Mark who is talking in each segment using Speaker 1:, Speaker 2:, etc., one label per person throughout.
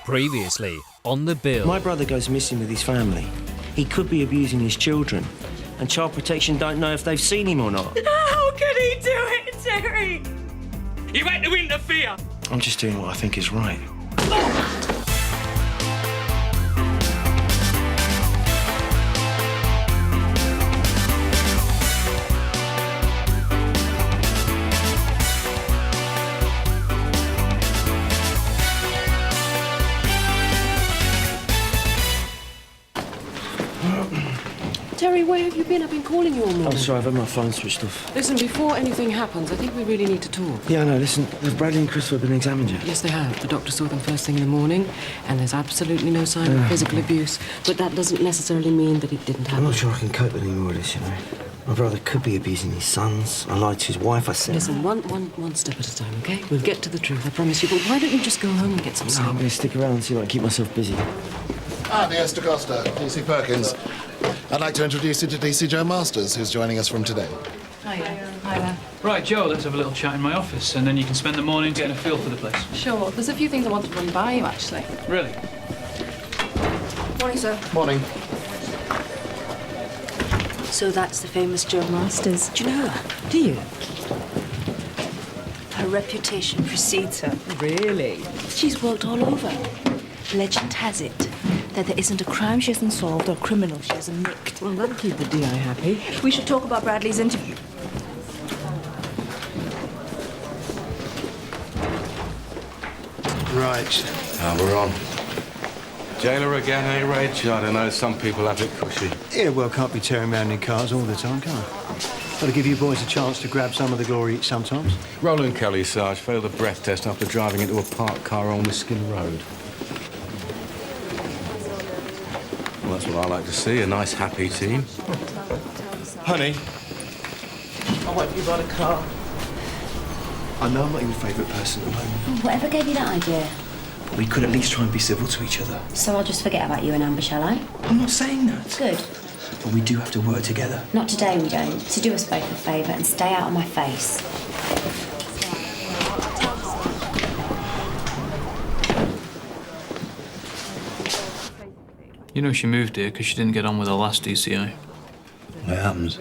Speaker 1: Previously on The Bill.
Speaker 2: My brother goes missing with his family. He could be abusing his children, and Child Protection don't know if they've seen him or not.
Speaker 3: How could he do it, Terry?
Speaker 4: You had to interfere!
Speaker 2: I'm just doing what I think is right.
Speaker 5: Terry, where have you been? I've been calling you all morning.
Speaker 2: I'm sorry, I've had my phone switched off.
Speaker 5: Listen, before anything happens, I think we really need to talk.
Speaker 2: Yeah, no, listen, have Bradley and Christopher been examined yet?
Speaker 5: Yes, they have. The doctor saw them first thing in the morning, and there's absolutely no sign of physical abuse. But that doesn't necessarily mean that it didn't happen.
Speaker 2: I'm not sure I can cope with any more of this, you know. My brother could be abusing his sons. I lied to his wife, I said...
Speaker 5: Listen, one step at a time, OK? We'll get to the truth, I promise you. But why don't you just go home and get some sleep?
Speaker 2: I'm going to stick around and see if I can keep myself busy.
Speaker 6: Mr. Costa, DC Perkins. I'd like to introduce you to DC Joe Masters, who's joining us from today.
Speaker 7: Hiya.
Speaker 4: Right, Joe, let's have a little chat in my office, and then you can spend the morning getting a feel for the place.
Speaker 7: Sure. There's a few things I want to run by you, actually.
Speaker 4: Really?
Speaker 7: Morning, sir.
Speaker 6: Morning.
Speaker 8: So that's the famous Joe Masters.
Speaker 5: Do you know her? Do you?
Speaker 8: Her reputation precedes her.
Speaker 5: Really?
Speaker 8: She's worked all over. Legend has it that there isn't a crime she hasn't solved or criminal she hasn't nicked.
Speaker 5: Well, that'll keep the DI happy.
Speaker 8: We should talk about Bradley's interview.
Speaker 9: Right. We're on. Jailer again, eh, Reg? I don't know, some people have it cushy.
Speaker 10: Yeah, well, can't be tearing around in cars all the time, can I? Got to give you boys a chance to grab some of the glory sometimes.
Speaker 9: Roland Kelly, Sarge, failed the breath test after driving into a parked car on Miskin Road. Well, that's what I like to see, a nice, happy team.
Speaker 10: Honey,
Speaker 2: I won't you buy the car. I know I'm not your favourite person at the moment,
Speaker 8: Whatever gave you that idea?
Speaker 2: but we could at least try and be civil to each other.
Speaker 8: So I'll just forget about you and Amber, shall I?
Speaker 2: I'm not saying that.
Speaker 8: Good.
Speaker 2: But we do have to work together.
Speaker 8: Not today, we don't. So do us both a favour and stay out of my face.
Speaker 4: You know she moved here because she didn't get on with her last DCI.
Speaker 9: What happens?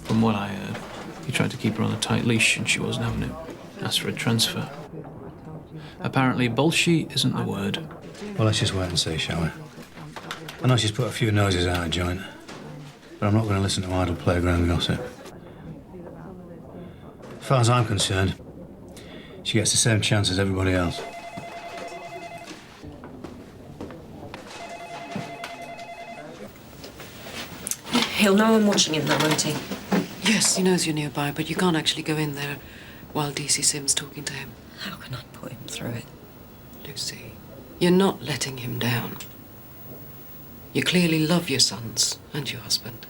Speaker 4: From what I heard, he tried to keep her on a tight leash and she wasn't having it. Asked for a transfer. Apparently, bullshit isn't the word.
Speaker 11: Well, let's just wait and see, shall we? I know she's put a few noses out of joint, but I'm not going to listen to idle playground gossip. As far as I'm concerned, she gets the same chance as everybody else.
Speaker 3: He'll know I'm watching him, though, won't he?
Speaker 5: Yes, he knows you're nearby, but you can't actually go in there while DC Sim's talking to him.
Speaker 3: How can I put him through it?
Speaker 5: Lucy, you're not letting him down. You clearly love your sons and your husband.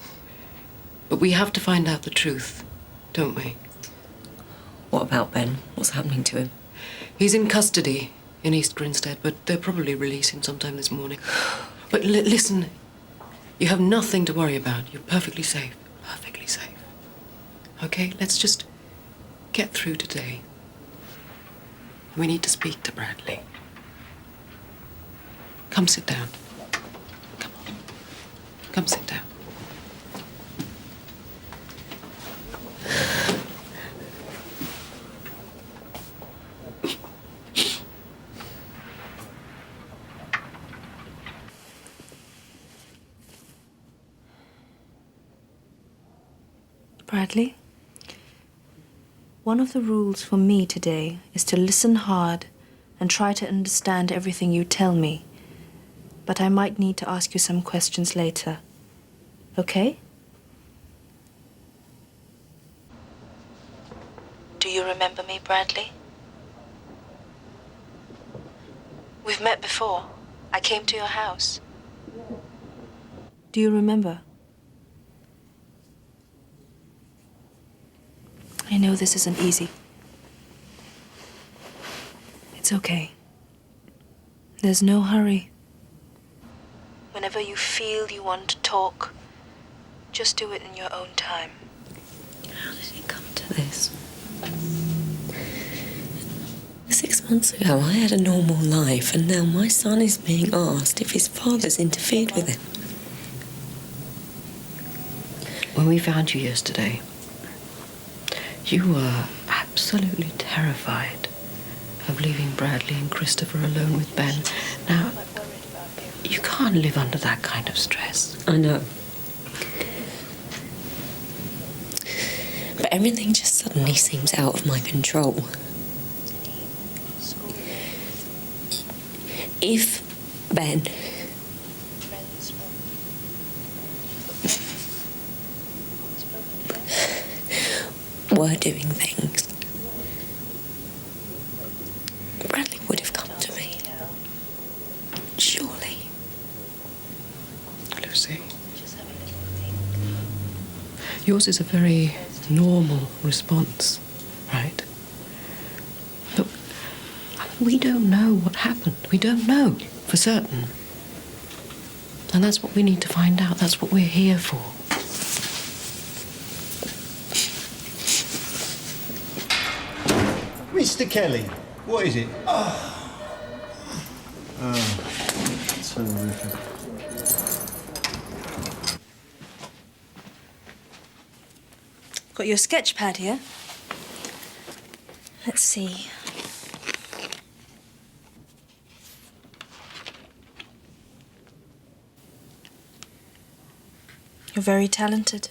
Speaker 5: But we have to find out the truth, don't we?
Speaker 3: What about Ben? What's happening to him?
Speaker 5: He's in custody in East Grinstead, but they'll probably release him sometime this morning. But listen, you have nothing to worry about. You're perfectly safe. Perfectly safe. Okay, let's just get through today. We need to speak to Bradley. Come sit down. Come on. Come sit down.
Speaker 8: Bradley, one of the rules for me today is to listen hard and try to understand everything you tell me. But I might need to ask you some questions later. Okay? Do you remember me, Bradley? We've met before. I came to your house. Do you remember? I know this isn't easy. It's okay. There's no hurry. Whenever you feel you want to talk, just do it in your own time.
Speaker 3: How did it come to this? 6 Months ago, I had a normal life, and now my son is being asked if his father's interfered with him.
Speaker 5: When we found you yesterday, you were absolutely terrified of leaving Bradley and Christopher alone with Ben. Now, you can't live under that kind of stress.
Speaker 3: I know. But everything just suddenly seems out of my control. If Ben were doing things, Bradley would have come to me. Surely.
Speaker 5: Lucy, yours is a very normal response, right? But we don't know what happened. We don't know for certain. And that's what we need to find out. That's what we're here for.
Speaker 10: Mr. Kelly, what is it? Terrific.
Speaker 8: Got your sketch pad here. Let's see. You're very talented.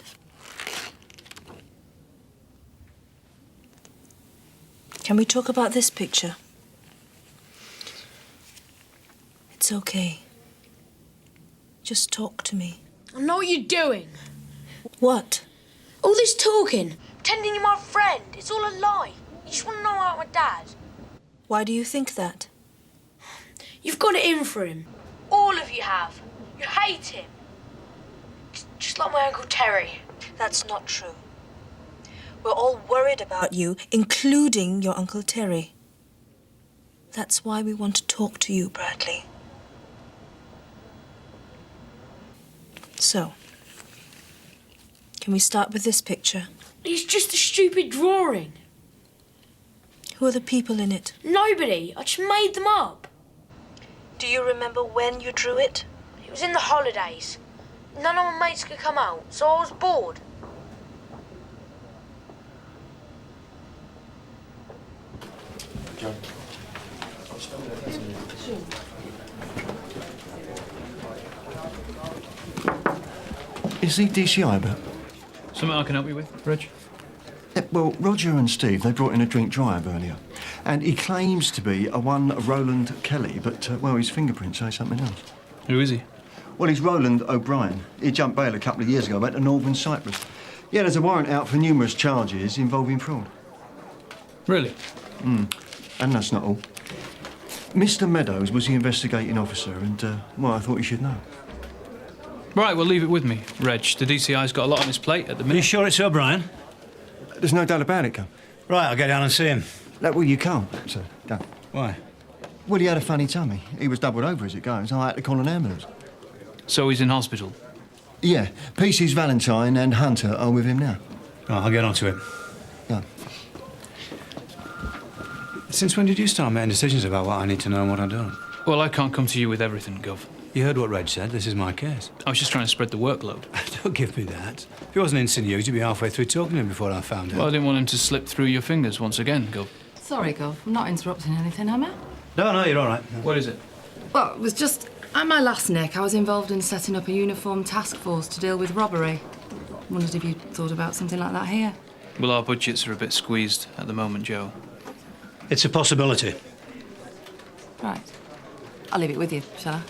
Speaker 8: Can we talk about this picture? It's okay. Just talk to me.
Speaker 12: I know what you're doing.
Speaker 8: What?
Speaker 12: All this talking, pretending you're my friend, it's all a lie. You just want to know about my dad.
Speaker 8: Why do you think that?
Speaker 12: You've got it in for him. All of you have. You hate him. Just like my Uncle Terry.
Speaker 8: That's not true. We're all worried about you, including your Uncle Terry. That's why we want to talk to you, Bradley. So, can we start with this picture?
Speaker 12: It's just a stupid drawing.
Speaker 8: Who are the people in it?
Speaker 12: Nobody. I just made them up.
Speaker 8: Do you remember when you drew it?
Speaker 12: It was in the holidays. None of my mates could come out, so I was bored.
Speaker 10: Is he DCI about?
Speaker 4: Something I can help you with, Reg?
Speaker 10: Yeah, well, Roger and Steve, they brought in a drink drive earlier. And he claims to be a one Roland Kelly, but, well, his fingerprints say something else.
Speaker 4: Who is he?
Speaker 10: Well, he's Roland O'Brien. He jumped bail a couple of years ago back to Northern Cyprus. Yeah, there's a warrant out for numerous charges involving fraud.
Speaker 4: Really?
Speaker 10: And that's not all. Mr. Meadows was the investigating officer, and, well, I thought you should know.
Speaker 4: Right, well, leave it with me, Reg. The DCI's got a lot on his plate at the
Speaker 11: Are you
Speaker 4: minute.
Speaker 11: sure it's O'Brien?
Speaker 10: There's no doubt about it, Gun.
Speaker 11: Right, I'll get down and see him.
Speaker 10: No, well, you can't, sir. Gun.
Speaker 11: Why?
Speaker 10: Well, he had a funny tummy. He was doubled over as it goes. I had to call an ambulance.
Speaker 4: So he's in hospital?
Speaker 10: Yeah, Pieces Valentine and Hunter are with him now.
Speaker 11: Right, I'll get onto it.
Speaker 10: Yeah.
Speaker 11: Since when did you start making decisions about what I need to know and what I don't?
Speaker 4: Well, I can't come to you with everything, Gov.
Speaker 11: You heard what Reg said. This is my case.
Speaker 4: I was just trying to spread the workload.
Speaker 11: Don't give me that. If he wasn't insinuating, you'd be halfway through talking to him before I found out.
Speaker 4: Well, I didn't want him to slip through your fingers once again, Gov.
Speaker 7: Sorry, Gov. I'm not interrupting anything, am I?
Speaker 11: No, you're all right.
Speaker 4: What is it?
Speaker 7: Well, it was just... At my last nick, I was involved in setting up a uniformed task force to deal with robbery. Wondered if you'd thought about something like that here.
Speaker 4: Well, our budgets are a bit squeezed at the moment, Joe.
Speaker 11: It's a possibility.
Speaker 7: Right. I'll leave it with you, shall I?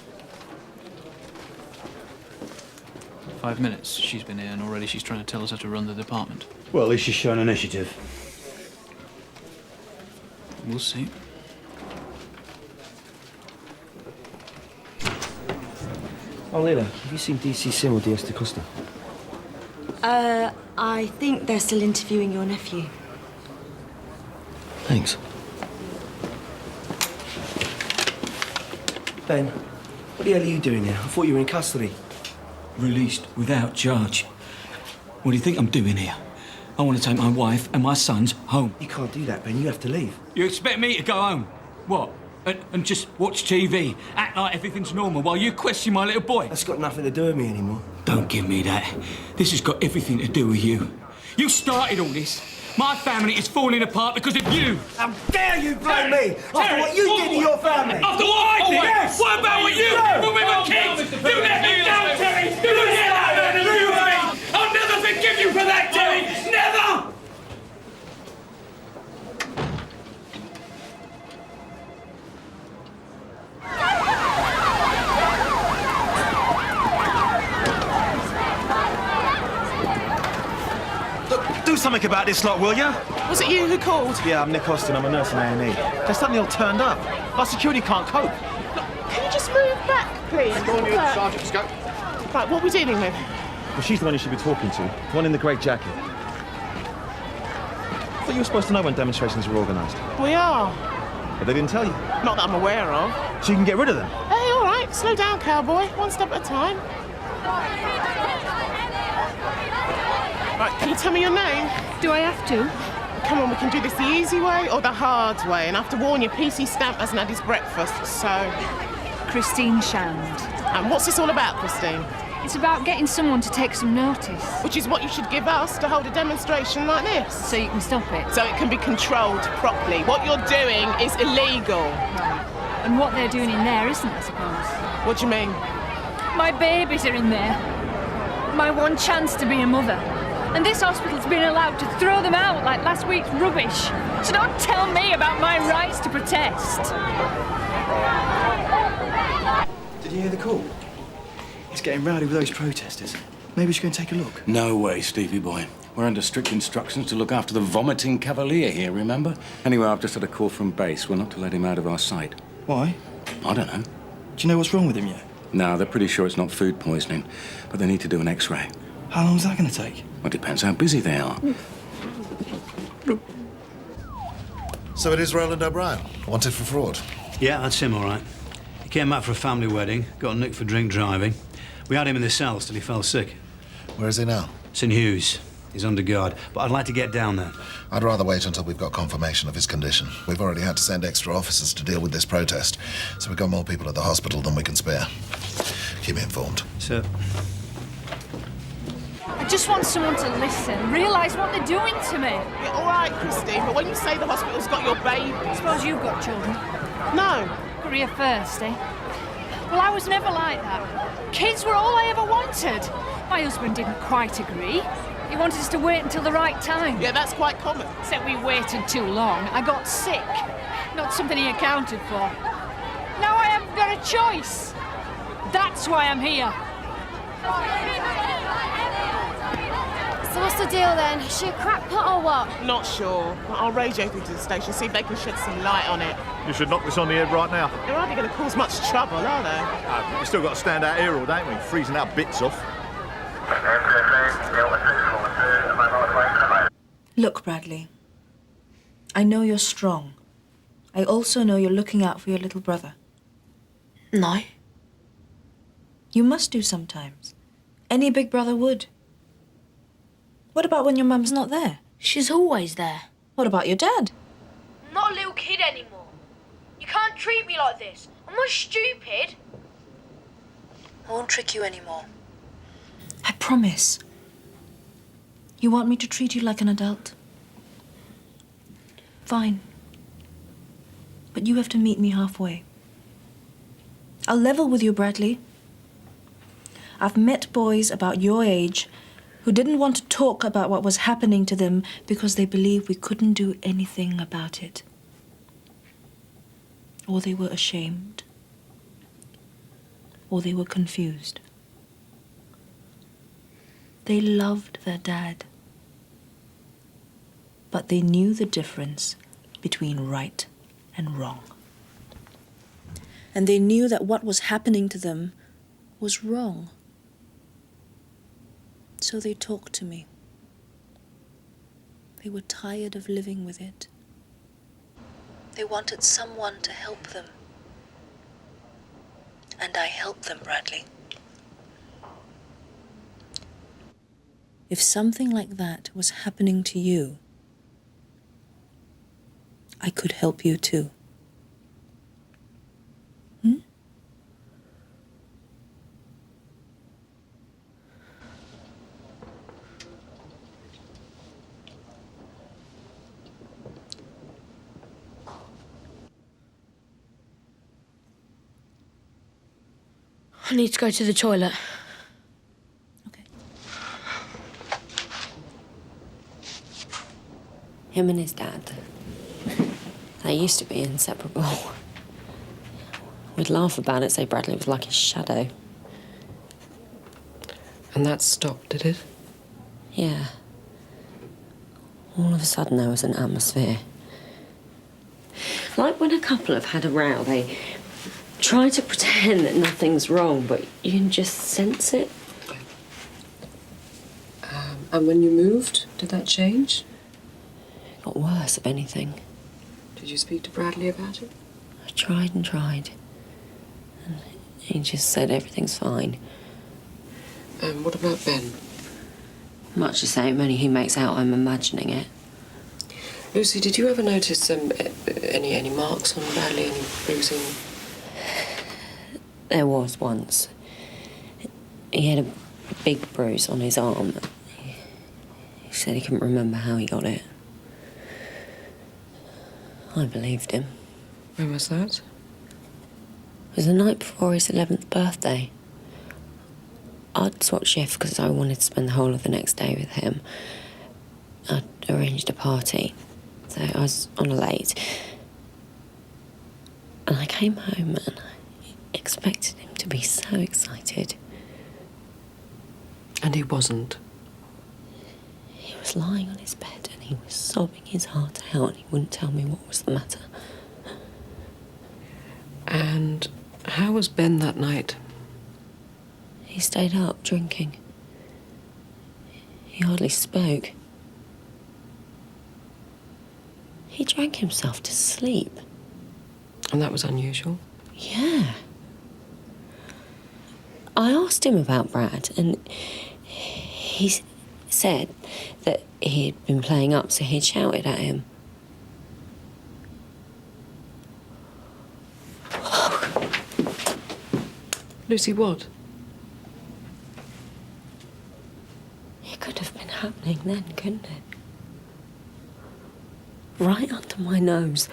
Speaker 4: 5 minutes she's been here, and already she's trying to tell us how to run the department.
Speaker 11: Well, at least she's shown initiative.
Speaker 4: We'll see.
Speaker 2: Oh, Leila, have you seen DC Sim or Diaz de Costa?
Speaker 8: I think they're still interviewing your nephew.
Speaker 2: Thanks. Ben, what the hell are you doing here? I thought you were in custody.
Speaker 13: Released without charge. What do you think I'm doing here? I want to take my wife and my sons home.
Speaker 2: You can't do that, Ben. You have to leave.
Speaker 13: You expect me to go home? What? And just watch TV, act like everything's normal while you question my little boy?
Speaker 2: That's got nothing to do with me anymore.
Speaker 13: Don't give me that. This has got everything to do with you. You started all this. My family is falling apart because of you.
Speaker 2: How dare you blame me after what you did to your family?
Speaker 13: After what I did?
Speaker 2: Yes.
Speaker 13: What about what you did when we were kids? You let me down, Terry! You let that man do me! I'll never forgive you for that, Terry! Never!
Speaker 14: Do something about this lot, will ya?
Speaker 15: Was it you who called?
Speaker 14: Yeah, I'm Nick Austin. I'm a nurse in A&E. They suddenly all turned up. Our security can't cope.
Speaker 15: Look, can you just move back, please?
Speaker 14: Sergeant, let's go.
Speaker 15: Right, what are we dealing with?
Speaker 14: Well, she's the one you should be talking to. The one in the grey jacket. I thought you were supposed to know when demonstrations were organised.
Speaker 15: We are.
Speaker 14: But they didn't tell you.
Speaker 15: Not that I'm aware of.
Speaker 14: So you can get rid of them.
Speaker 15: Hey, all right. Slow down, cowboy. One step at a time. Right, can you tell me your name?
Speaker 16: Do I have to?
Speaker 15: Come on, we can do this the easy way or the hard way. And I have to warn you, PC Stamp hasn't had his breakfast, so...
Speaker 16: Christine Shand.
Speaker 15: And what's this all about, Christine?
Speaker 16: It's about getting someone to take some notice.
Speaker 15: Which is what you should give us to hold a demonstration like this.
Speaker 16: So you can stop it?
Speaker 15: So it can be controlled properly. What you're doing is illegal.
Speaker 16: Right. And what they're doing in there isn't, I suppose.
Speaker 15: What do you mean?
Speaker 16: My babies are in there. My one chance to be a mother. And this hospital's been allowed to throw them out like last week's rubbish. So don't tell me about my rights to protest.
Speaker 10: Did you hear the call? It's getting rowdy with those protesters. Maybe we should go and take a look.
Speaker 9: No way, Stevie boy. We're under strict instructions to look after the vomiting cavalier here, remember? Anyway, I've just had a call from base. We're not to let him out of our sight.
Speaker 10: Why?
Speaker 9: I don't know.
Speaker 10: Do you know what's wrong with him yet?
Speaker 9: No, they're pretty sure it's not food poisoning, but they need to do an X-ray.
Speaker 10: How long is that going to take?
Speaker 9: Well, it depends how busy they are.
Speaker 6: So it is Roland O'Brien, wanted for fraud.
Speaker 11: Yeah, that's him, all right. He came back for a family wedding, got nicked for drink driving. We had him in the cells till he fell sick.
Speaker 6: Where is he now?
Speaker 11: St Hugh's. He's under guard, but I'd like to get down there.
Speaker 6: I'd rather wait until we've got confirmation of his condition. We've already had to send extra officers to deal with this protest, so we've got more people at the hospital than we can spare. Keep me informed.
Speaker 11: Sir.
Speaker 16: I just want someone to listen, realise what they're doing to me.
Speaker 15: Yeah, all right, Christine, but when you say the hospital's got your baby...
Speaker 16: Suppose you've got children?
Speaker 15: No.
Speaker 16: Career first, eh? Well, I was never like that. Kids were all I ever wanted. My husband didn't quite agree. He wanted us to wait until the right time.
Speaker 15: Yeah, that's quite common.
Speaker 16: Except we waited too long. I got sick. Not something he accounted for. Now I haven't got a choice. That's why I'm here.
Speaker 12: So what's the deal then? Is she a crackpot or what?
Speaker 15: Not sure. I'll radio through to the station, see if they can shed some light on it.
Speaker 17: You should knock this on the head right now.
Speaker 15: They're hardly going to cause much trouble, are they?
Speaker 17: We've still got to stand out here all day, we? Freezing our bits off.
Speaker 8: Look, Bradley. I know you're strong. I also know you're looking out for your little brother.
Speaker 12: No.
Speaker 8: You must do sometimes. Any big brother would. What about when your mum's not there?
Speaker 12: She's always there.
Speaker 8: What about your dad?
Speaker 12: I'm not a little kid anymore. You can't treat me like this. I'm not stupid.
Speaker 8: I won't trick you anymore. I promise. You want me to treat you like an adult? Fine. But you have to meet me halfway. I'll level with you, Bradley. I've met boys about your age who didn't want to talk about what was happening to them because they believed we couldn't do anything about it. Or they were ashamed. Or they were confused. They loved their dad. But they knew the difference between right and wrong. And they knew that what was happening to them was wrong. So they talked to me. They were tired of living with it. They wanted someone to help them. And I helped them, Bradley. If something like that was happening to you, I could help you too.
Speaker 12: I need to go to the toilet.
Speaker 3: Him and his dad, they used to be inseparable. We'd laugh about it, say Bradley was like his shadow.
Speaker 5: And that stopped, did it?
Speaker 3: Yeah. All of a sudden there was an atmosphere. Like when a couple have had a row, they try to pretend that nothing's wrong, but you can just sense it.
Speaker 5: And when you moved, did that change?
Speaker 3: It got worse, if anything.
Speaker 5: Did you speak to Bradley about it?
Speaker 3: I tried and tried. And he just said everything's fine.
Speaker 5: And what about Ben?
Speaker 3: Much the same, only he makes out I'm imagining it.
Speaker 5: Lucy, did you ever notice any marks on Bradley, any bruising?
Speaker 3: There was once. He had a big bruise on his arm. He said he couldn't remember how he got it. I believed him.
Speaker 5: When was that?
Speaker 3: It was the night before his 11th birthday. I'd swapped shift because I wanted to spend the whole of the next day with him. I'd arranged a party, so I was on a late. And I came home and I expected him to be so excited.
Speaker 5: And he wasn't?
Speaker 3: He was lying on his bed and he was sobbing his heart out and he wouldn't tell me what was the matter.
Speaker 5: And how was Ben that night?
Speaker 3: He stayed up drinking. He hardly spoke. He drank himself to sleep.
Speaker 5: And that was unusual?
Speaker 3: Yeah. I asked him about Brad, and he said that he'd been playing up, so he'd shouted at him.
Speaker 5: Lucy, what?
Speaker 3: It could have been happening then, couldn't it? Right under my nose.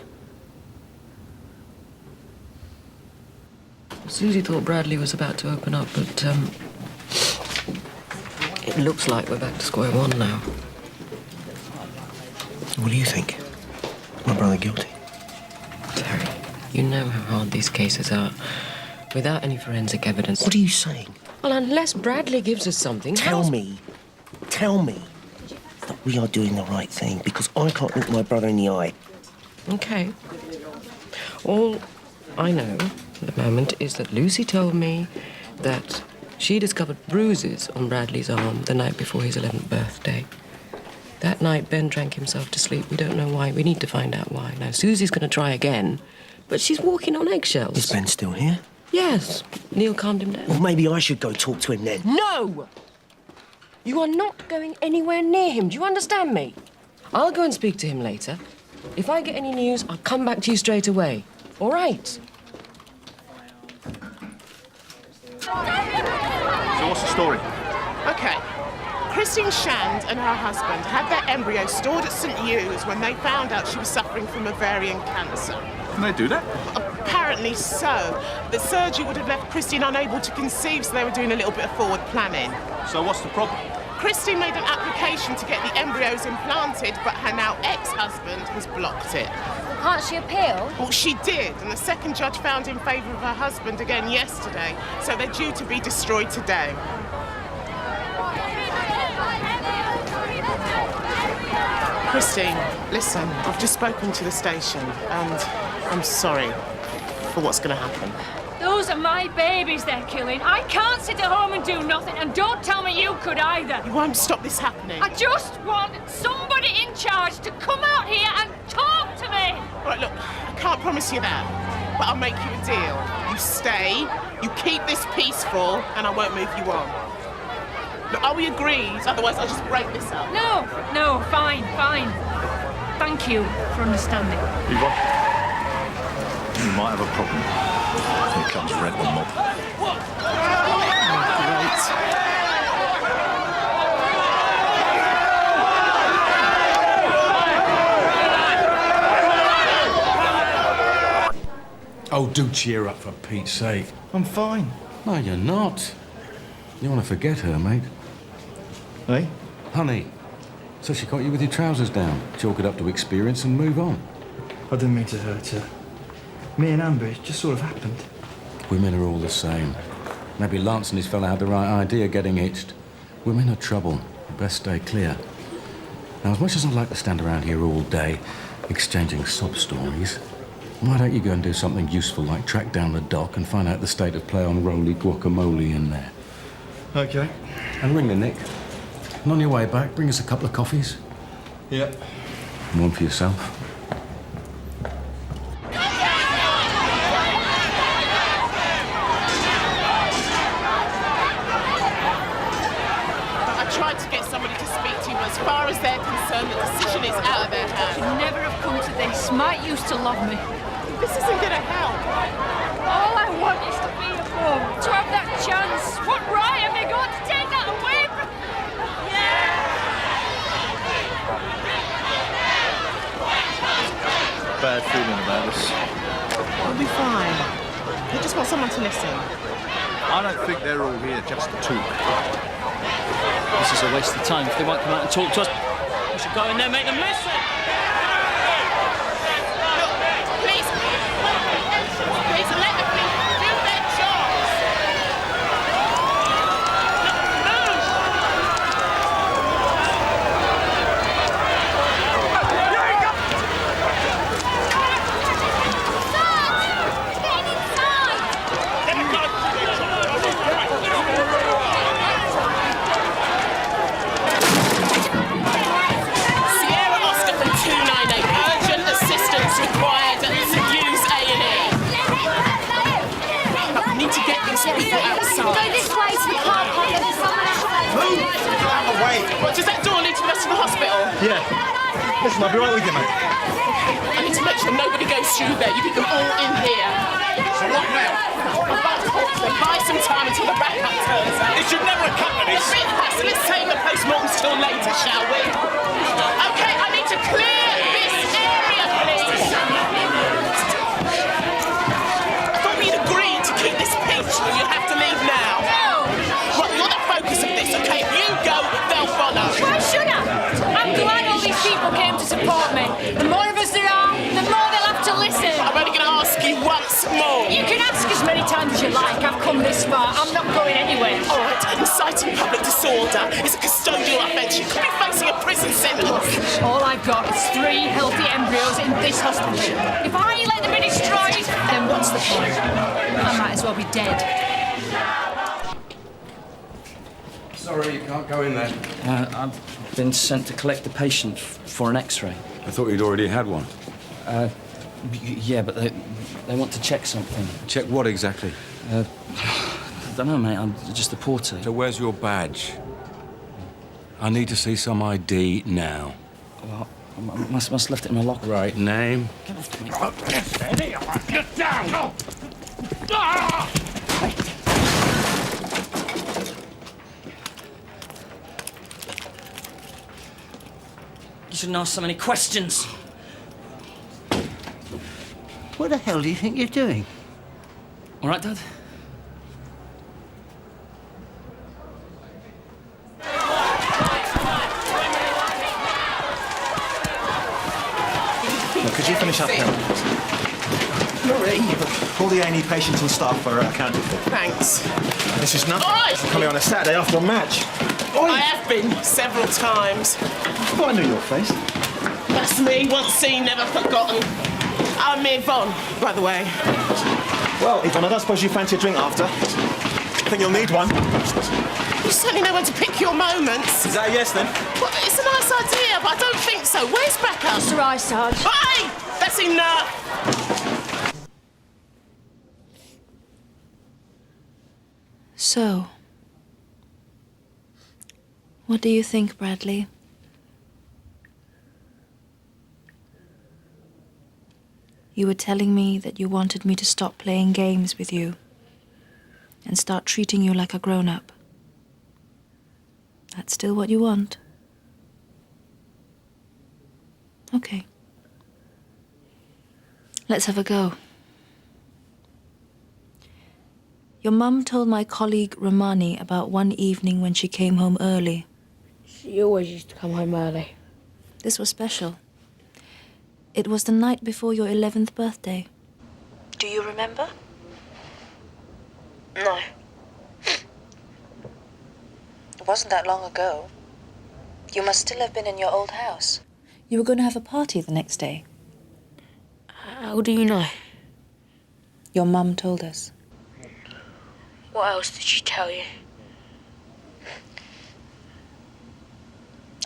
Speaker 5: Susie thought Bradley was about to open up, but it looks like we're back to square one now.
Speaker 2: What do you think? Is my brother guilty?
Speaker 5: Terry, you know how hard these cases are. Without any forensic evidence...
Speaker 2: What are you saying?
Speaker 5: Well, unless Bradley gives us something...
Speaker 2: Tell me that we are doing the right thing, because I can't look my brother in the eye.
Speaker 5: OK. All I know at the moment is that Lucy told me that she discovered bruises on Bradley's arm the night before his 11th birthday. That night, Ben drank himself to sleep. We don't know why. We need to find out why. Now, Susie's going to try again, but she's walking on eggshells.
Speaker 2: Is Ben still here?
Speaker 5: Yes. Neil calmed him down.
Speaker 2: Well, maybe I should go talk to him then.
Speaker 5: No! You are not going anywhere near him. Do you understand me? I'll go and speak to him later. If I get any news, I'll come back to you straight away. All right?
Speaker 17: So what's the story?
Speaker 15: OK. Christine Shand and her husband had their embryo stored at St Hugh's when they found out she was suffering from ovarian cancer.
Speaker 17: Can they do that?
Speaker 15: Apparently so. The surgery would have left Christine unable to conceive, so they were doing a little bit of forward planning.
Speaker 17: So what's the problem?
Speaker 15: Christine made an application to get the embryos implanted, but her now ex-husband has blocked it.
Speaker 16: Can't she appeal?
Speaker 15: Well, she did, and the second judge found in favour of her husband again yesterday, so they're due to be destroyed today. Christine, listen, I've just spoken to the station, and I'm sorry for what's going to happen.
Speaker 16: Those are my babies they're killing. I can't sit at home and do nothing, and don't tell me you could either.
Speaker 15: You won't stop this happening.
Speaker 16: I just want somebody in charge to come out here and talk to me.
Speaker 15: Right, look, I can't promise you that, but I'll make you a deal. You stay, you keep this peaceful, and I won't move you on. Look, are we agreed? Otherwise, I'll just break this up.
Speaker 16: No, fine. Thank you for understanding.
Speaker 17: Yvonne, you might have a problem. Here comes Red the mob.
Speaker 11: Oh, do cheer up for Pete's sake.
Speaker 10: I'm fine.
Speaker 9: No, you're not. You want to forget her, mate.
Speaker 10: Hey?
Speaker 9: Honey. So she got you with your trousers down. Chalk it up to experience and move on.
Speaker 10: I didn't mean to hurt her. Me and Amber, it just sort of happened.
Speaker 9: Women are all the same. Maybe Lance and his fella had the right idea getting hitched. Women are trouble. Best stay clear. Now, as much as I'd like to stand around here all day, exchanging sob stories, why don't you go and do something useful like track down the doc and find out the state of play on Roly Guacamole in there?
Speaker 10: OK.
Speaker 9: And ring the Nick. And on your way back, bring us a couple of coffees.
Speaker 10: Yep.
Speaker 9: And one for yourself.
Speaker 15: I tried to get somebody to speak to you, but as far as they're concerned, the decision is out of their hands.
Speaker 16: Should never have come to this. Mike used to love me.
Speaker 15: This isn't going to help.
Speaker 16: All I want is to be a mum, to have that chance. What right have they got to take that away from me?
Speaker 14: Bad feeling about us.
Speaker 15: We'll be fine. They just want someone to listen.
Speaker 17: I don't think they're all here just to talk.
Speaker 18: This is a waste of time. If they won't come out and talk to us, we should go in there and make them listen.
Speaker 15: Look, please. Please let the people do their jobs. Sierra Oscar for 298. Urgent assistance required at Hughes A&E. We need to get these people outside.
Speaker 12: Go this way to the car park. There's someone outside.
Speaker 14: Move! Get out of the way!
Speaker 15: What, does that door lead to the rest of the hospital?
Speaker 14: Yeah. Listen, I'll be right with you, mate.
Speaker 15: I need to make sure nobody goes through there. You keep them all in here.
Speaker 17: So what now?
Speaker 15: I'm about to talk to them. Buy some time until the backup turns up.
Speaker 17: It should never have come to this.
Speaker 15: It's a bit fast. Let's save the postmortems till later, shall we? Okay, I need to clear this area, please. I thought we'd agreed to keep this peaceful. You have to leave now.
Speaker 16: No!
Speaker 15: Right, you're the focus of this, okay? If you go, they'll follow.
Speaker 16: Why should I? I'm glad all these people came to support me. The more of us there are, the more they'll have to listen.
Speaker 15: I'm only going to ask you once more.
Speaker 16: You can ask as many times as you like. I've come this far. I'm not going anywhere.
Speaker 15: All right, inciting public disorder is a custodial offence. You could be facing a prison sentence.
Speaker 16: All I've got is 3 healthy embryos in this hospital. If I let them be destroyed, then what's the point? I might as well be dead.
Speaker 9: Sorry, you can't go in there.
Speaker 18: I've been sent to collect the patient for an X-ray.
Speaker 9: I thought you'd already had one.
Speaker 18: Yeah, but they want to check something.
Speaker 9: Check what exactly?
Speaker 18: I don't know, mate. I'm just the porter.
Speaker 9: So where's your badge? I need to see some ID now.
Speaker 18: Well, I must have left it in my locker.
Speaker 9: Right, name?
Speaker 18: Get off me.
Speaker 13: Get down!
Speaker 18: You shouldn't ask so many questions.
Speaker 19: What the hell do you think you're doing?
Speaker 18: All right, Dad?
Speaker 14: Look, could you finish up here?
Speaker 15: Marie.
Speaker 14: All the A&E patients and staff are accounted for.
Speaker 15: Thanks.
Speaker 14: This is nothing.
Speaker 15: Oi!
Speaker 14: Coming on a Saturday after a match.
Speaker 15: I have been several times.
Speaker 14: Oh, I knew your face.
Speaker 15: That's me, once seen, never forgotten. I'm Yvonne, by the way.
Speaker 14: Well, Yvonne, I don't suppose you fancy a drink after. Think you'll need one.
Speaker 15: You certainly know when to pick your moments.
Speaker 14: Is that a yes, then?
Speaker 15: Well, it's a nice idea, but I don't think so. Where's backup?
Speaker 16: It's all right, Sarge.
Speaker 15: Hey! That's enough!
Speaker 8: So, what do you think, Bradley? You were telling me that you wanted me to stop playing games with you and start treating you like a grown-up. That's still what you want? Okay. Let's have a go. Your mum told my colleague Romani about one evening when she came home early.
Speaker 12: She always used to come home early.
Speaker 8: This was special. It was the night before your 11th birthday. Do you remember?
Speaker 12: No.
Speaker 8: It wasn't that long ago. You must still have been in your old house. You were going to have a party the next day.
Speaker 12: How do you know?
Speaker 8: Your mum told us.
Speaker 12: What else did she tell you?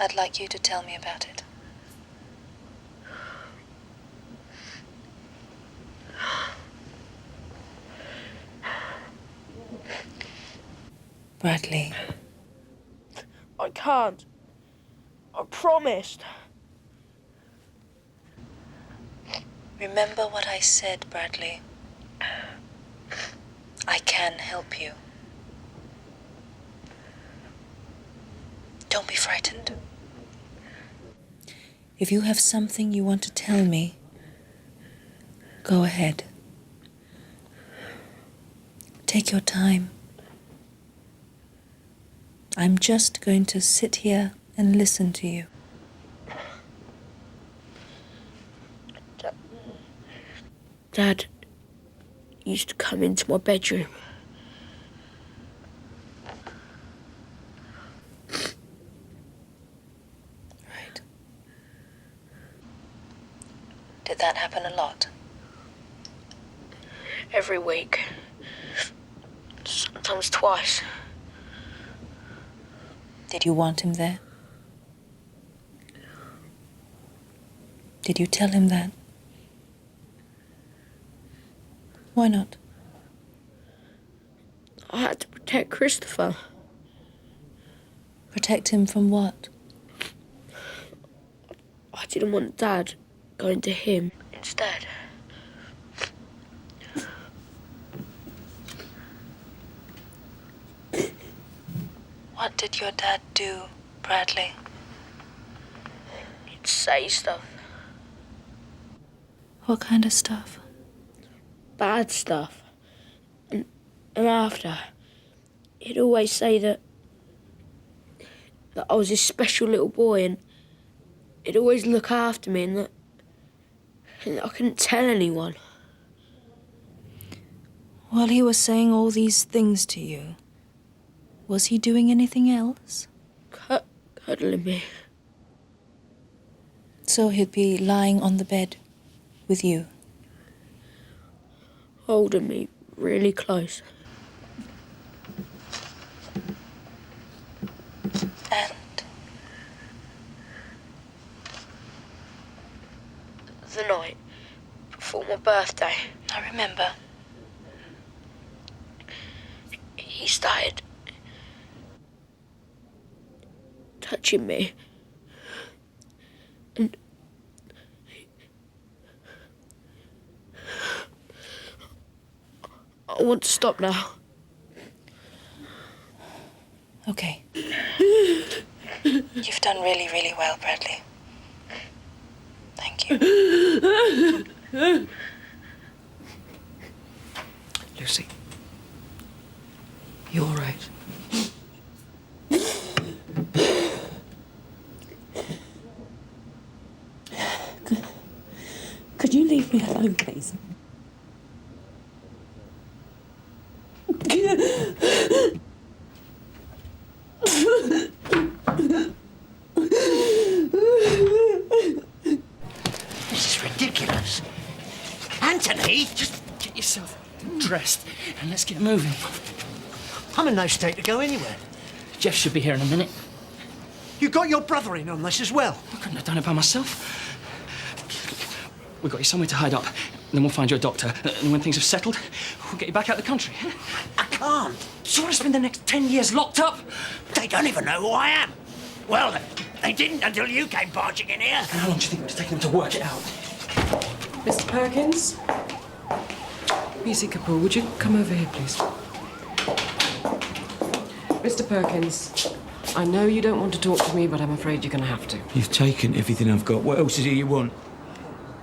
Speaker 8: I'd like you to tell me about it. Bradley.
Speaker 12: I can't. I promised.
Speaker 8: Remember what I said, Bradley. I can help you. Don't be frightened. If you have something you want to tell me, go ahead. Take your time. I'm just going to sit here and listen to you.
Speaker 12: Dad used to come into my bedroom.
Speaker 8: Right. Did that happen a lot?
Speaker 12: Every week. Sometimes twice.
Speaker 8: Did you want him there? Did you tell him that? Why not?
Speaker 12: I had to protect Christopher.
Speaker 8: Protect him from what?
Speaker 12: I didn't want Dad going to him instead.
Speaker 8: What did your dad do, Bradley?
Speaker 12: He'd say stuff.
Speaker 8: What kind of stuff?
Speaker 12: Bad stuff. And after, he'd always say that I was his special little boy, and he'd always look after me, and that I couldn't tell anyone.
Speaker 8: While he was saying all these things to you, was he doing anything else?
Speaker 12: Cuddling me.
Speaker 8: So he'd be lying on the bed with you?
Speaker 12: Holding me really close.
Speaker 8: And?
Speaker 12: The night before my birthday.
Speaker 8: I remember.
Speaker 12: He started touching me. And I want to stop now.
Speaker 8: Okay. You've done really, really well, Bradley. Thank you.
Speaker 5: Lucy, you're all right.
Speaker 3: Could you leave me alone, please?
Speaker 19: This is ridiculous. Anthony!
Speaker 18: Just get yourself dressed and let's get moving.
Speaker 19: I'm in no state to go anywhere.
Speaker 18: Jeff should be here in a minute.
Speaker 19: You got your brother in on this as well.
Speaker 18: I couldn't have done it by myself. We've got you somewhere to hide up. Then we'll find you a doctor. And when things have settled, we'll get you back out of the country.
Speaker 19: I can't.
Speaker 18: So you want to spend the next 10 years locked up?
Speaker 19: They don't even know who I am. Well, they didn't until you came barging in here.
Speaker 18: And how long do you think it would take them to work it out?
Speaker 5: Mr. Perkins? B.C. Kapoor, would you come over here, please? Mr. Perkins, I know you don't want to talk to me, but I'm afraid you're going to have to.
Speaker 11: You've taken everything I've got. What else is it you want?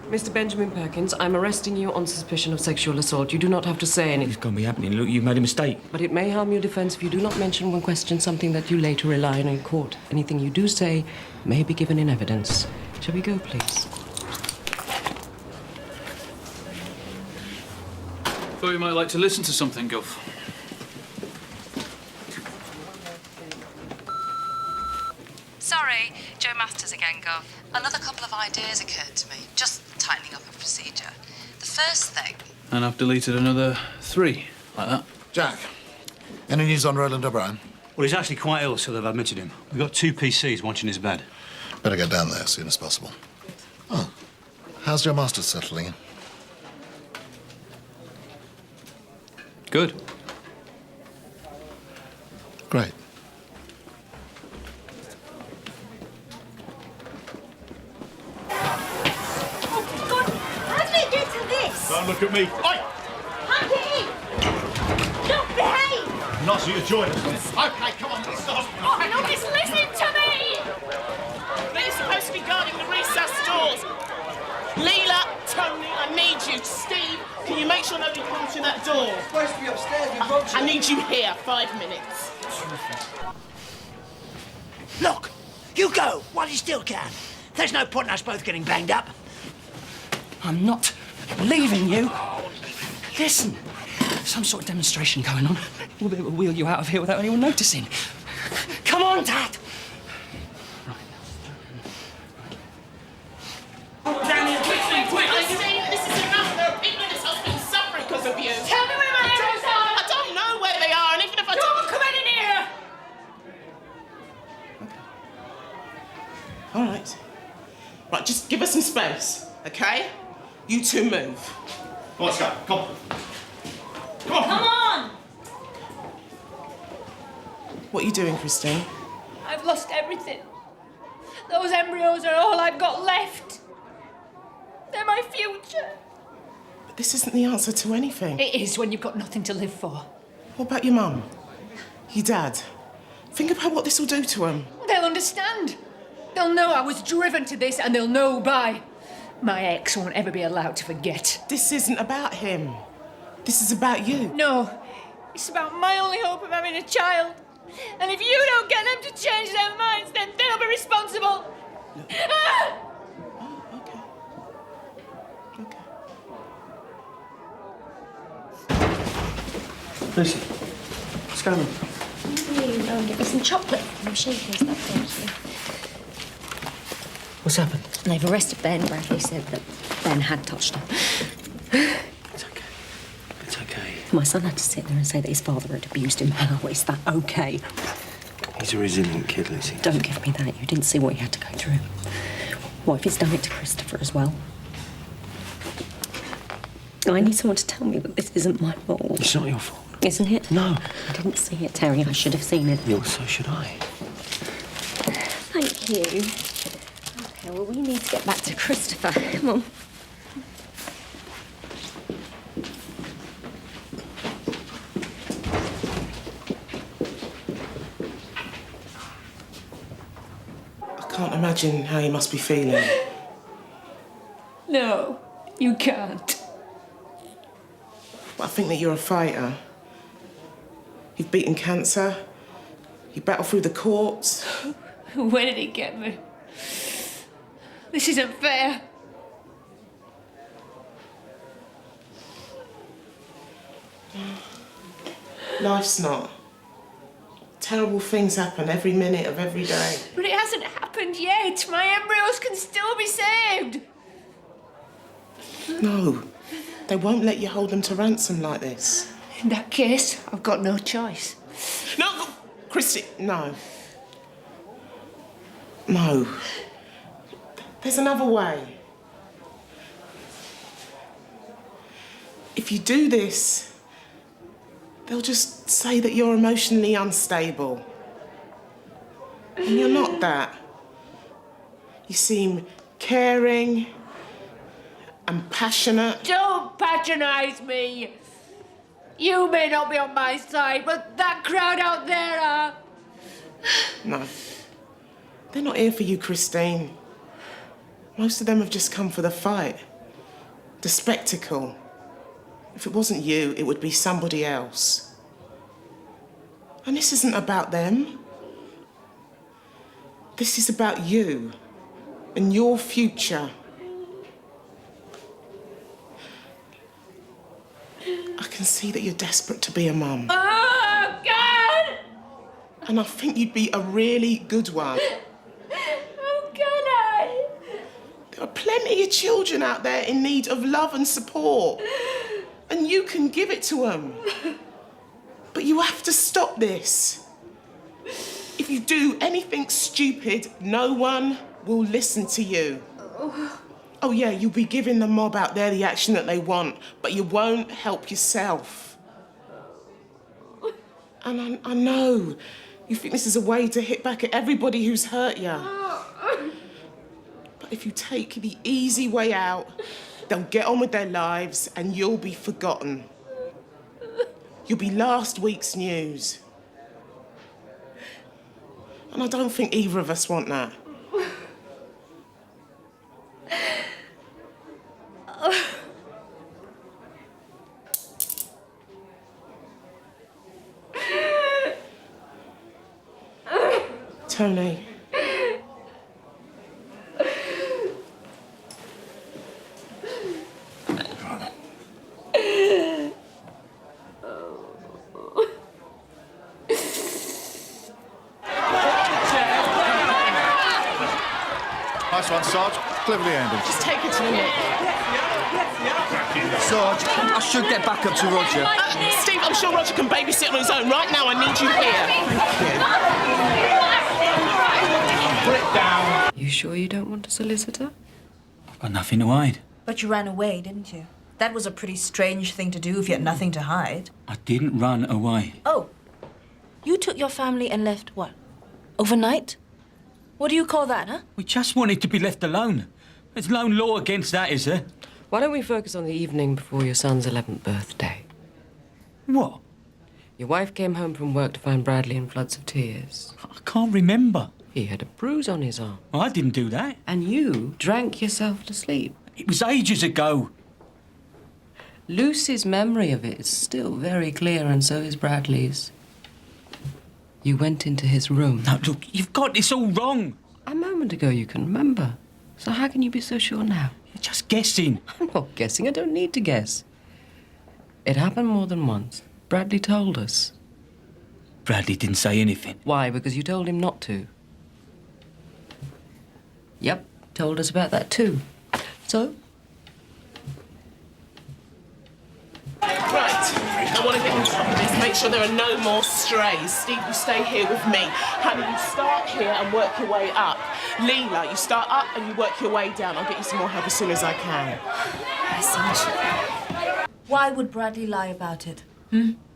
Speaker 5: Mr. Benjamin Perkins, I'm arresting you on suspicion of sexual assault. You do not have to say anything.
Speaker 18: It's gonna be happening. Look, you made a mistake.
Speaker 5: But it may harm your defense if you do not mention when questioned something that you later rely on in court. Anything you do say may be given in evidence. Shall we go, please?
Speaker 4: Thought you might like to listen to something, Guff.
Speaker 20: Sorry, Joe Masters again, Gov. Another couple of ideas occurred to me, just tightening up a procedure. The first thing...
Speaker 4: And I've deleted another 3, like that.
Speaker 6: Jack, any news on Roland O'Brien?
Speaker 11: Well, he's actually quite ill, so they've admitted him. We've got 2 PCs watching his bed.
Speaker 6: Better get down there as soon as possible. Oh, how's Joe Masters settling in?
Speaker 4: Good.
Speaker 6: Great.
Speaker 17: Don't look at me. Oi!
Speaker 12: Happy! Don't behave!
Speaker 17: Nice of you to join us. Okay, come on, let's start.
Speaker 12: Oh, no, just listen to me!
Speaker 15: They're supposed to be guarding the recess doors. Leela, Tony, I need you. Steve, can you make sure nobody comes through that door? It's supposed to be upstairs with Roger. I need you here, 5 minutes.
Speaker 19: Look, you go while you still can. There's no point in us both getting banged up.
Speaker 18: I'm not leaving you. Listen, some sort of demonstration going on. We'll be able to wheel you out of here without anyone noticing. Come on, Dad!
Speaker 15: Down here, quick! Christine, this is enough. There are people in this hospital suffering because of you.
Speaker 12: Tell me where my arrows are!
Speaker 15: I don't know where they are, and even if I
Speaker 12: Don't come in here!
Speaker 15: All right. Right, just give us some space, okay? You two move.
Speaker 17: Come on, let's go. Come on.
Speaker 12: Come on!
Speaker 15: What are you doing, Christine?
Speaker 16: I've lost everything. Those embryos are all I've got left. They're my future.
Speaker 15: But this isn't the answer to anything.
Speaker 16: It is when you've got nothing to live for.
Speaker 15: What about your mum? Your dad? Think about what this will do to them.
Speaker 16: They'll understand. They'll know I was driven to this, and they'll know why. My ex won't ever be allowed to forget.
Speaker 15: This isn't about him. This is about you.
Speaker 16: No, it's about my only hope of having a child. And if you don't get them to change their minds, then they'll be responsible. Ah!
Speaker 18: Lucy, what's going on?
Speaker 3: I'll get me some chocolate from Shaker's, that's all.
Speaker 18: What's happened?
Speaker 3: They've arrested Ben. Bradley said that Ben had touched her.
Speaker 18: It's okay.
Speaker 3: My son had to sit there and say that his father had abused him. How is that okay?
Speaker 2: He's a resilient kid, Lucy.
Speaker 3: Don't give me that. You didn't see what he had to go through. What if he's done it to Christopher as well? I need someone to tell me that this isn't my fault.
Speaker 2: It's not your fault.
Speaker 3: Isn't it?
Speaker 2: No.
Speaker 3: I didn't see it, Terry. I should have seen it.
Speaker 2: So should I.
Speaker 3: Thank you. Okay, well, we need to get back to Christopher. Come on.
Speaker 15: I can't imagine how you must be feeling.
Speaker 16: No, you can't.
Speaker 15: But I think that you're a fighter. You've beaten cancer. You battled through the courts.
Speaker 16: Where did it get me? This isn't fair.
Speaker 15: Life's not. Terrible things happen every minute of every day.
Speaker 16: But it hasn't happened yet. My embryos can still be saved.
Speaker 15: No, they won't let you hold them to ransom like this.
Speaker 16: In that case, I've got no choice.
Speaker 15: No, Christy, no. No. There's another way. If you do this, they'll just say that you're emotionally unstable. And you're not that. You seem caring and passionate.
Speaker 16: Don't patronise me. You may not be on my side, but that crowd out there are.
Speaker 15: No. They're not here for you, Christine. Most of them have just come for the fight.
Speaker 21: The spectacle. If it wasn't you, it would be somebody else. And this isn't about them. This is about you and your future. I can see that you're desperate to be a mum.
Speaker 12: Oh, God!
Speaker 21: And I think you'd be a really good one.
Speaker 12: How can I?
Speaker 21: There are plenty of children out there in need of love and support. And you can give it to them. But you have to stop this. If you do anything stupid, no one will listen to you. Oh yeah, you'll be giving the mob out there the action that they want, but you won't help yourself. And I know you think this is a way to hit back at everybody who's hurt you. But if you take the easy way out, they'll get on with their lives and you'll be forgotten. You'll be last week's news. And I don't think either of us want that. Tony.
Speaker 17: Nice one, Sarge. Cleverly handled.
Speaker 21: Just take it to the neck.
Speaker 18: Sarge, I should get back up to Roger.
Speaker 21: Steve, I'm sure Roger can babysit on his own. Right now, I need you here.
Speaker 5: Put it down. You sure you don't want a solicitor?
Speaker 11: I've got nothing to hide.
Speaker 8: But you ran away, didn't you? That was a pretty strange thing to do if you had nothing to hide.
Speaker 11: I didn't run away.
Speaker 8: Oh, you took your family and left what? Overnight? What do you call that, huh?
Speaker 11: We just wanted to be left alone. There's no law against that, is there?
Speaker 5: Why don't we focus on the evening before your son's 11th birthday?
Speaker 11: What?
Speaker 5: Your wife came home from work to find Bradley in floods of tears.
Speaker 11: I can't remember.
Speaker 5: He had a bruise on his arm.
Speaker 11: I didn't do that.
Speaker 5: And you drank yourself to sleep.
Speaker 11: It was ages ago.
Speaker 5: Lucy's memory of it is still very clear, and so is Bradley's. You went into his room.
Speaker 11: No, look, you've got this all wrong.
Speaker 5: A moment ago you can remember. So how can you be so sure now?
Speaker 11: You're just guessing.
Speaker 5: I'm not guessing. I don't need to guess. It happened more than once. Bradley told us.
Speaker 11: Bradley didn't say anything.
Speaker 5: Why? Because you told him not to. Yep, told us about that too. So?
Speaker 21: Right, I want to get on top of this. Make sure there are no more strays. Steve, you stay here with me. Honey, you start here and work your way up. Leela, you start up and you work your way down. I'll get you some more help as soon as I can.
Speaker 8: Why would Bradley lie about it?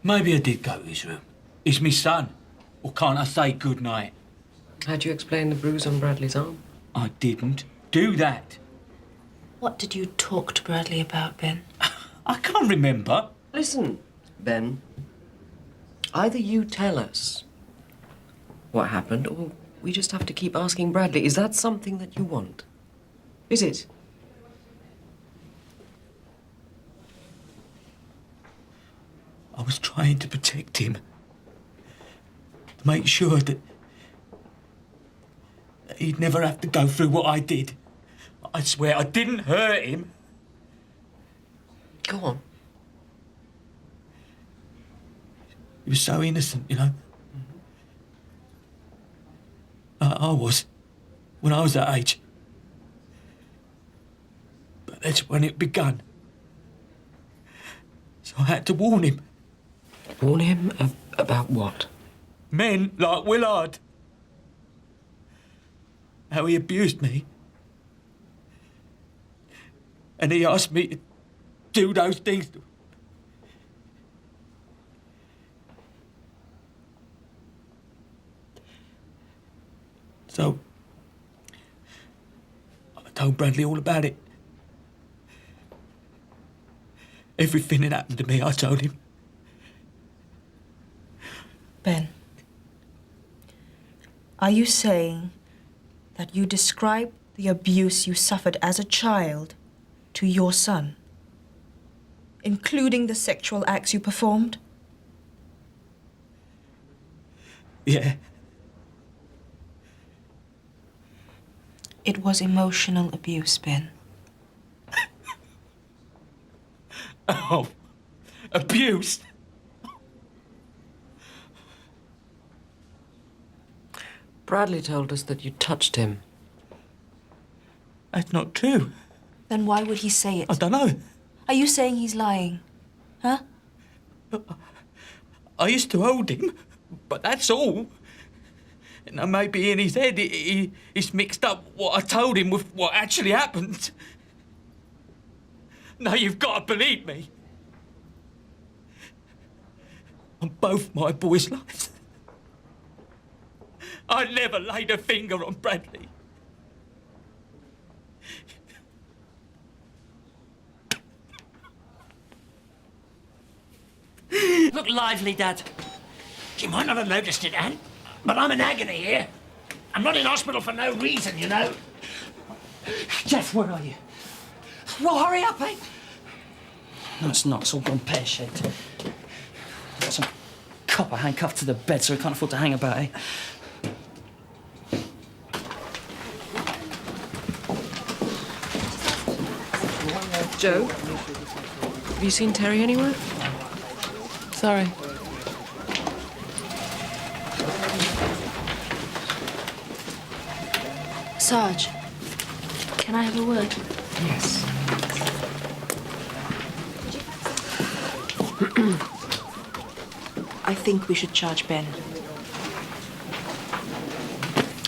Speaker 11: Maybe I did go to his room. He's my son. Or can't I say good night?
Speaker 5: How'd you explain the bruise on Bradley's arm?
Speaker 11: I didn't do that.
Speaker 8: What did you talk to Bradley about, Ben?
Speaker 11: I can't remember.
Speaker 5: Listen, Ben. Either you tell us what happened, or we just have to keep asking Bradley. Is that something that you want? Is it?
Speaker 11: I was trying to protect him. To make sure that he'd never have to go through what I did. I swear I didn't hurt him.
Speaker 5: Go on.
Speaker 11: He was so innocent, you know. I was, when I was that age. But that's when it begun. So I had to warn him.
Speaker 5: Warn him about what?
Speaker 11: Men like Willard. How he abused me. And he asked me to do those things. So, I told Bradley all about it. Everything that happened to me, I told him.
Speaker 8: Ben, are you saying that you described the abuse you suffered as a child to your son? including the sexual acts you performed?
Speaker 18: Yeah.
Speaker 8: It was emotional abuse, Ben.
Speaker 18: Oh, abuse?
Speaker 5: Bradley told us that you touched him.
Speaker 18: That's not true.
Speaker 8: Then why would he say it?
Speaker 18: I don't know.
Speaker 8: Are you saying he's lying? Huh?
Speaker 18: I used to hold him, but that's all. Now, maybe in his head he's mixed up what I told him with what actually happened. Now, you've got to believe me. On both my boys' lives, I never laid a finger on Bradley.
Speaker 19: Look lively, Dad. She might not have noticed it, Anne, but I'm in agony here. I'm not in hospital for no reason, you know.
Speaker 18: Jeff, where are you?
Speaker 19: Well, hurry up, eh?
Speaker 18: No, it's not. It's all gone pear-shaped. Got some copper handcuffed to the bed so we can't afford to hang about, eh?
Speaker 5: Joe, have you seen Terry anywhere? Sorry.
Speaker 8: Sarge, can I have a word?
Speaker 5: Yes.
Speaker 8: I think we should charge Ben.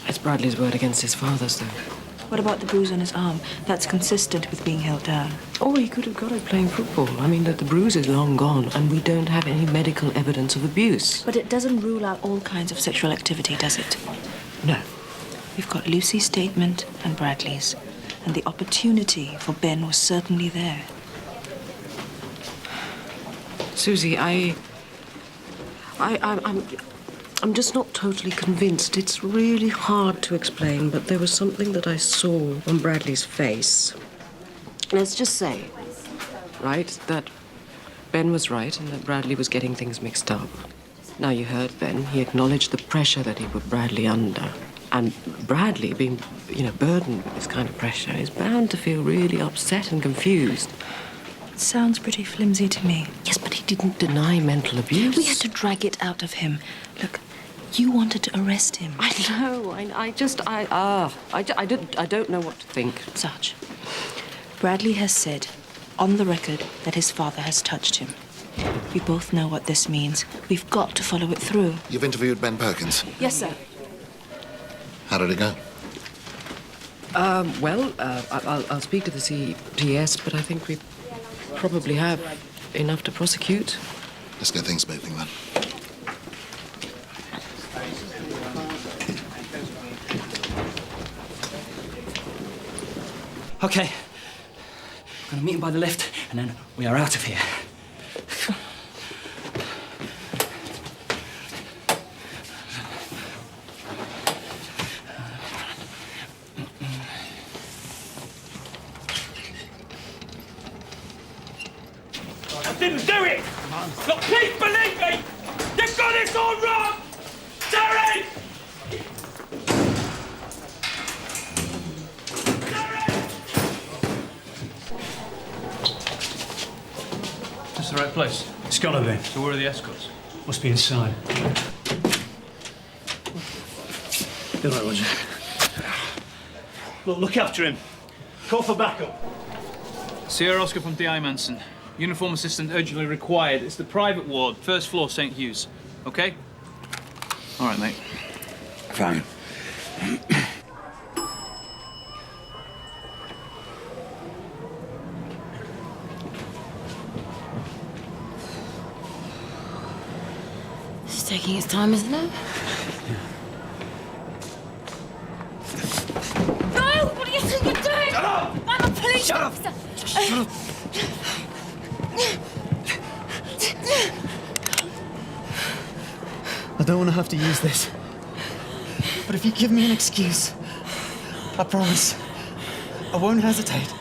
Speaker 5: It's Bradley's word against his father's, though.
Speaker 8: What about the bruise on his arm? That's consistent with being held down.
Speaker 5: Oh, he could have got it playing football. I mean, the bruise is long gone, and we don't have any medical evidence of abuse.
Speaker 8: But it doesn't rule out all kinds of sexual activity, does it?
Speaker 5: No.
Speaker 8: We've got Lucy's statement and Bradley's, and the opportunity for Ben was certainly there.
Speaker 5: Susie, I'm just not totally convinced. It's really hard to explain, but there was something that I saw on Bradley's face. Let's just say, right, that Ben was right and that Bradley was getting things mixed up. Now, you heard Ben. He acknowledged the pressure that he put Bradley under. And Bradley, being, burdened with this kind of pressure, is bound to feel really upset and confused.
Speaker 8: It sounds pretty flimsy to me.
Speaker 5: Yes, but he didn't deny mental abuse.
Speaker 8: We had to drag it out of him. Look, you wanted to arrest him.
Speaker 5: I know. I don't know what to think.
Speaker 8: Sarge, Bradley has said on the record that his father has touched him. We both know what this means. We've got to follow it through.
Speaker 6: You've interviewed Ben Perkins.
Speaker 8: Yes, sir.
Speaker 6: How did it go?
Speaker 5: I'll speak to the CTS, but I think we probably have enough to prosecute.
Speaker 6: Let's get things moving then.
Speaker 18: Okay. We're going to meet him by the lift, and then we are out of here.
Speaker 13: I didn't do it! Look, please believe me! You've got this all wrong! Terry!
Speaker 4: That's the right place.
Speaker 11: It's gotta be.
Speaker 4: So where are the escorts?
Speaker 11: Must be inside. Good night, Roger. Look after him. Call for backup.
Speaker 4: Sierra Oscar from DI Manson. Uniform assistant urgently required. It's the private ward, first floor, St. Hugh's. Okay? All right, mate.
Speaker 11: Fine.
Speaker 3: It's taking its time, isn't it? No! What do you think you're doing?
Speaker 13: Shut up!
Speaker 3: I'm a police
Speaker 13: Shut up!
Speaker 3: officer.
Speaker 13: Shut up!
Speaker 14: I don't want to have to use this. But if you give me an excuse, I promise I won't hesitate.